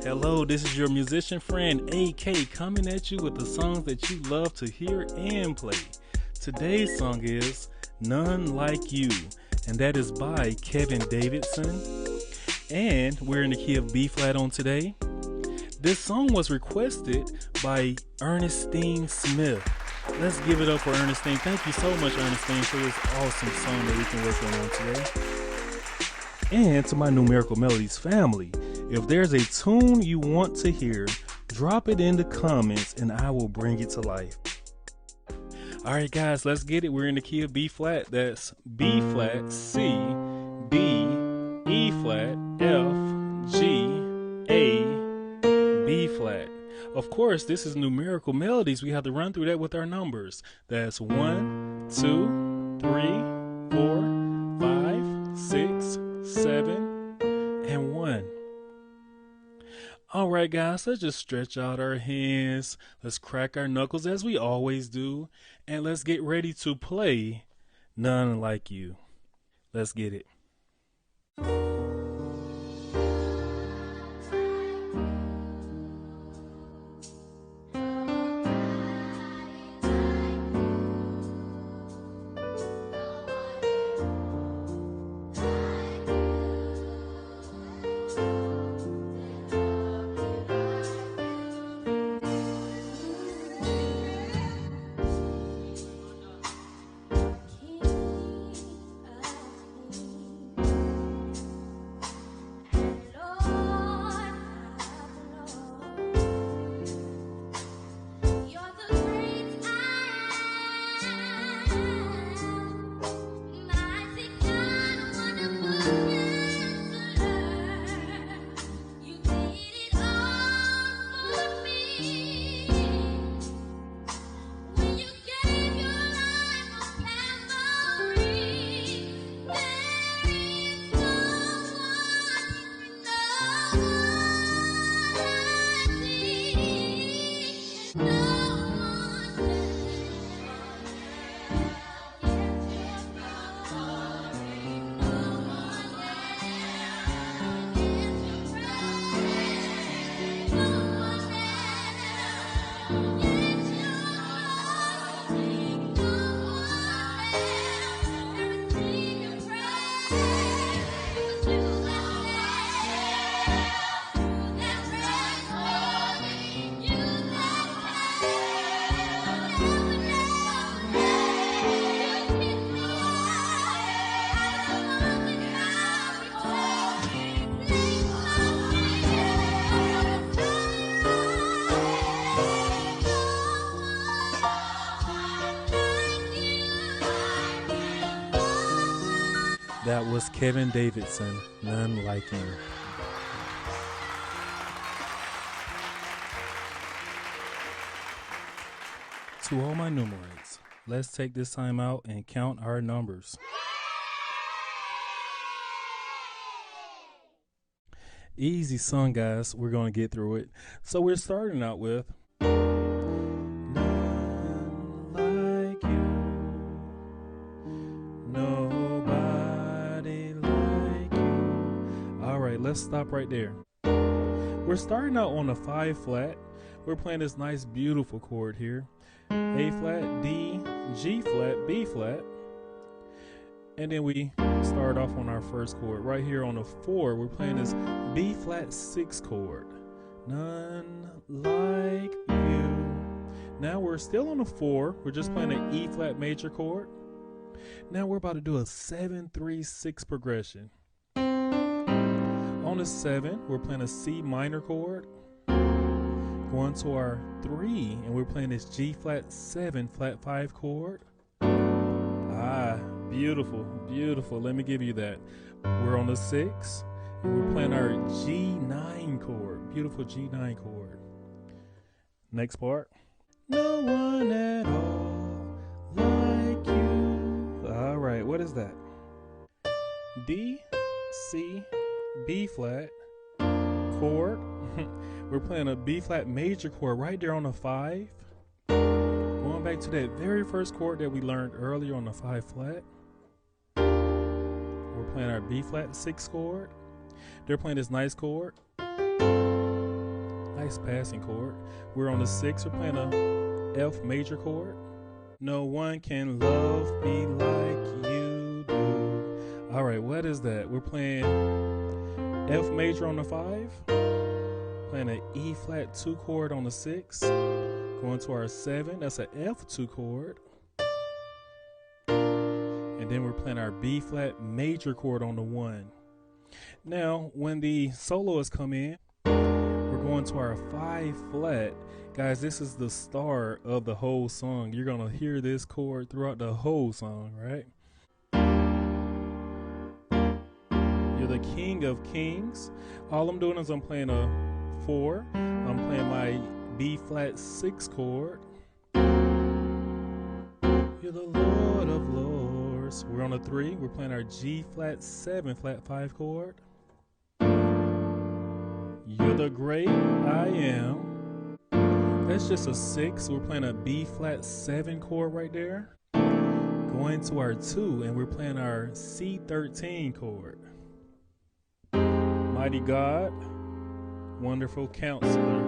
Hello, this is your musician friend AK coming at you with the songs that you love to hear and play. Today's song is None Like You, and that is by Kevin Davidson. And we're in the key of B flat on today. This song was requested by Ernestine Smith. Let's give it up for Ernestine. Thank you so much, Ernestine, for this awesome song that we can work on today. And to my Numerical Melodies family, if there's a tune you want to hear, drop it in the comments and I will bring it to life. Alright guys, let's get it. We're in the key of B flat. That's B flat, C, B, E flat, F, G, A, B flat. Of course, this is Numerical Melodies. We have to run through that with our numbers. That's 1, 2, 3, 4, 5, 6, 7, and 1. Alright guys, let's just stretch out our hands. Let's crack our knuckles as we always do. And let's get ready to play None Like You. Let's get it. That was Kevin Davidson, None Like You. To all my numerates, let's take this time out and count our numbers. Easy song, guys. We're going to get through it. So we're starting out with None like you. Nobody like you. All right, let's stop right there. We're starting out on a 5 flat. We're playing this nice, beautiful chord here. A flat, D, G flat, B flat. And then we start off on our first chord. Right here on the 4, we're playing this B flat 6 chord. None like you. Now we're still on the 4. We're just playing an E flat major chord. Now we're about to do a 7-3-6 progression. On the 7, we're playing a C minor chord. Going to our 3, and we're playing this G flat 7 flat 5 chord. Ah, beautiful, beautiful. Let me give you that. We're on the 6, and we're playing our G9 chord. Beautiful G9 chord. Next part. No one at all like you. All right, what is that? D, C, B flat chord. We're playing a B flat major chord right there on the 5. Going back to that very first chord that we learned earlier on the 5 flat. We're playing our B flat 6 chord. They're playing this nice chord. nice passing chord. We're on the 6, we're playing a F major chord. No one can love me like you do. All right, what is that? We're playing F major on the 5, playing an E flat 2 chord on the 6, going to our 7, that's an F2 chord. And then we're playing our B flat major chord on the 1. Now, when the soloists come in, we're going to our 5 flat. Guys, this is the start of the whole song. You're going to hear this chord throughout the whole song, right? You're the King of Kings. All I'm doing is I'm playing a 4. I'm playing my B flat 6 chord. You're the Lord of Lords. We're on a 3. We're playing our G flat 7 flat 5 chord. You're the great I am. That's just a 6. We're playing a B flat 7 chord right there. Going to our 2, and we're playing our C13 chord. Mighty God, wonderful counselor.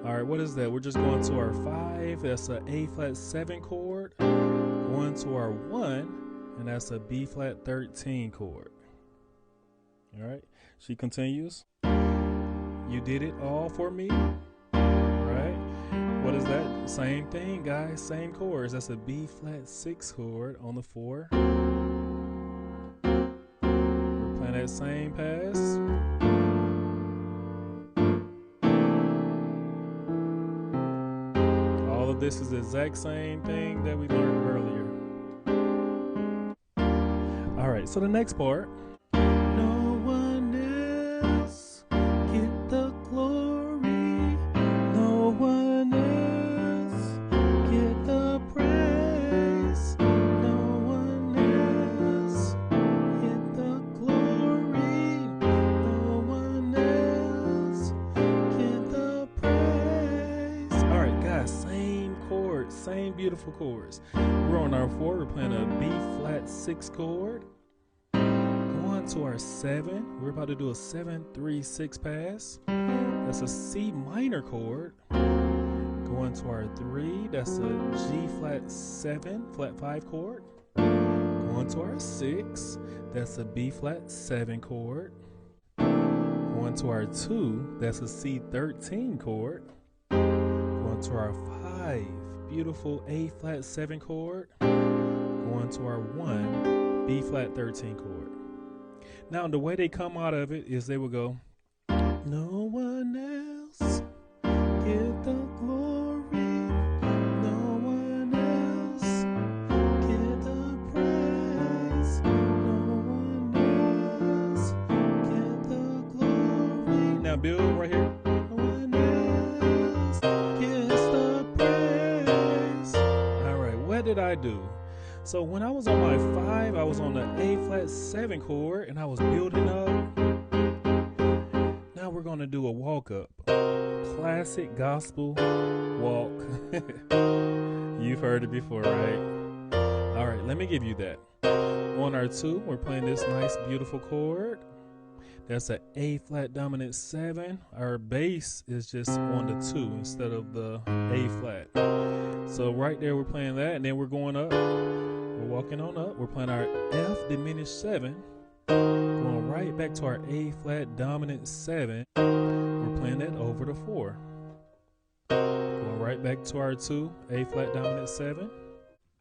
All right, what is that? We're just going to our 5. That's a A flat 7 chord. Going to our 1, and that's a B flat 13 chord. All right, she continues. You did it all for me. Right? What is that? Same thing, guys. Same chords. That's a B flat 6 chord on the 4. We're playing that same pass. All of this is the exact same thing that we learned earlier. All right, so the next part. No one else get the glory. No one else get the praise. No one else get the glory. No one else get the praise. All right, guys, same chords, same beautiful chords. We're on our 4. We're playing a B flat 6 chord. To our 7, we're about to do a 7-3-6 pass. That's a C minor chord. Going to our 3, that's a G flat 7 flat 5 chord. Going to our 6, that's a B flat 7 chord. Going to our 2, that's a C13 chord. Going to our 5, beautiful A flat 7 chord. Going to our 1, B flat 13 chord. Now, the way they come out of it is they will go, no one else get the glory. No one else get the praise. No one else get the glory. Now, Bill, right here. No one else gets the praise. All right, what did I do? So when I was on my 5, I was on the A flat 7 chord and I was building up. Now we're going to do a walk up. Classic gospel walk. You've heard it before, right? All right, let me give you that. On our 2, we're playing this nice, beautiful chord. That's an A flat dominant 7. Our bass is just on the 2 instead of the A flat. So right there, we're playing that, and then we're going up. We're walking on up. We're playing our F diminished 7. Going right back to our A flat dominant 7. We're playing that over the 4. Going right back to our 2, A flat dominant 7.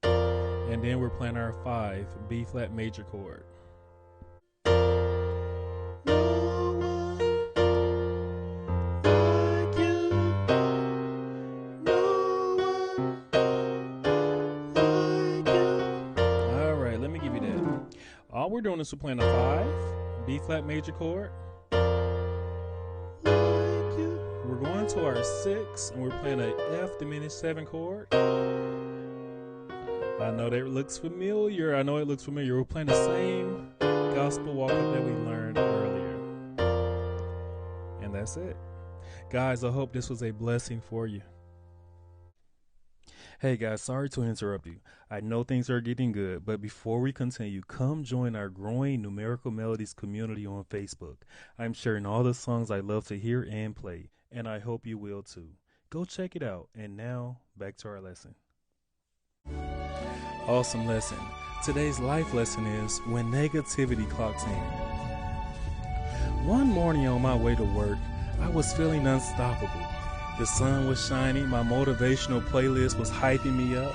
And then we're playing our 5, B flat major chord. All we're doing is we're playing a 5, B flat major chord. We're going to our 6, and we're playing a F diminished 7 chord. I know that looks familiar. We're playing the same gospel walk up that we learned earlier. And that's it. Guys, I hope this was a blessing for you. Hey guys, sorry to interrupt you. I know things are getting good, but before we continue, come join our growing Numerical Melodies community on Facebook. I'm sharing all the songs I love to hear and play. and I hope you will too. Go check it out. And now, back to our lesson. Awesome lesson. Today's life lesson is when negativity clocks in. One morning on my way to work, I was feeling unstoppable. The sun was shining, my motivational playlist was hyping me up,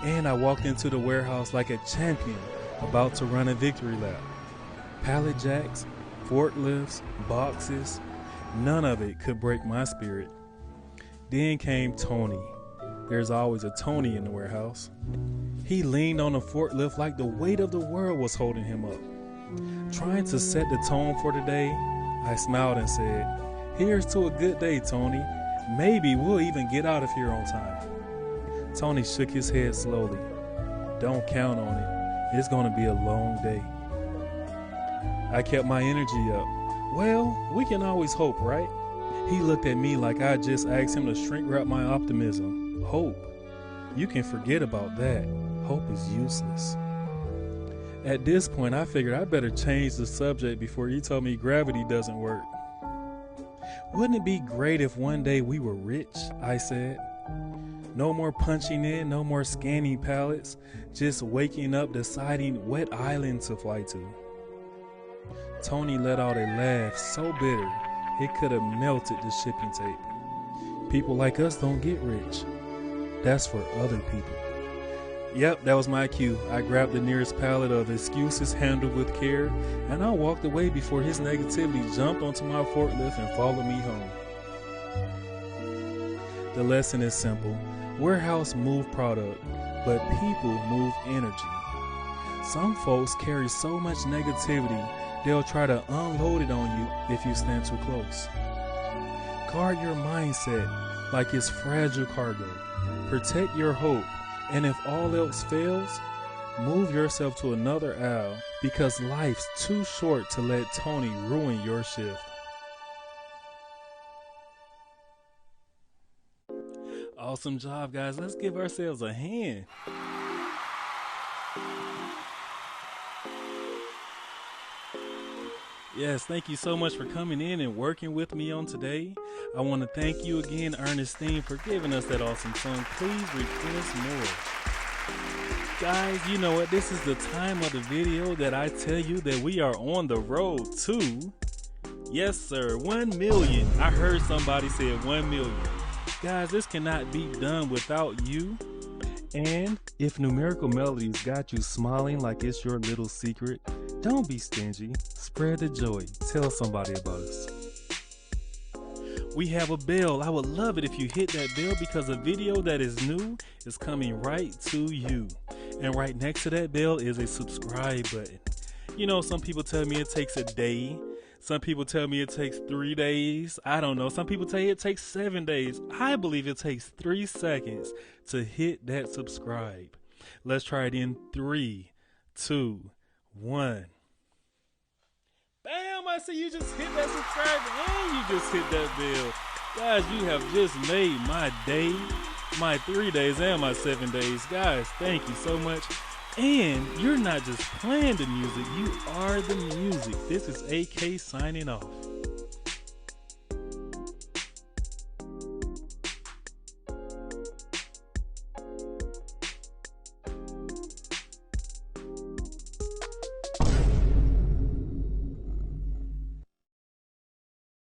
and I walked into the warehouse like a champion about to run a victory lap. Pallet jacks, forklifts, boxes, none of it could break my spirit. Then came Tony. There's always a Tony in the warehouse. He leaned on the forklift like the weight of the world was holding him up. Trying to set the tone for the day, I smiled and said, "Here's to a good day, Tony. Maybe we'll even get out of here on time." Tony shook his head slowly. "Don't count on it. It's going to be a long day." I kept my energy up. "Well, we can always hope, right?" He looked at me like I just asked him to shrink wrap my optimism. Hope? You can forget about that. Hope is useless. At this point, I figured I better change the subject before he told me gravity doesn't work. "Wouldn't it be great if one day we were rich?" I said. No more punching in, no more scanning pallets, just waking up deciding what island to fly to. Tony let out a laugh so bitter it could have melted the shipping tape. People like us don't get rich. That's for other people. Yep, that was my cue. I grabbed the nearest pallet of excuses handled with care, and I walked away before his negativity jumped onto my forklift and followed me home. The lesson is simple. Warehouse move product, but people move energy. Some folks carry so much negativity, they'll try to unload it on you if you stand too close. Guard your mindset like it's fragile cargo. Protect your hope. And if all else fails, move yourself to another aisle because life's too short to let Tony ruin your shift. Awesome job, guys. Let's give ourselves a hand. Yes, thank you so much for coming in and working with me on today. I want to thank you again, Ernestine, for giving us that awesome song. Please request more. Guys, you know what? This is the time of the video that I tell you that we are on the road to, yes sir, 1 million. I heard somebody say 1 million. Guys, this cannot be done without you. And if Numerical Melodies got you smiling like it's your little secret, don't be stingy. Spread the joy. Tell somebody about us. We have a bell. I would love it if you hit that bell because a video that is new is coming right to you. And right next to that bell is a subscribe button. You know, some people tell me it takes a day. Some people tell me it takes 3 days. I don't know. Some people tell you it takes 7 days. I believe it takes 3 seconds to hit that subscribe. Let's try it in 3, 2, 1. Bam! I see you just hit that subscribe and you just hit that bell. Guys, you have just made my day, my 3 days and my 7 days. Guys, thank you so much. And you're not just playing the music, you are the music. This is AK signing off.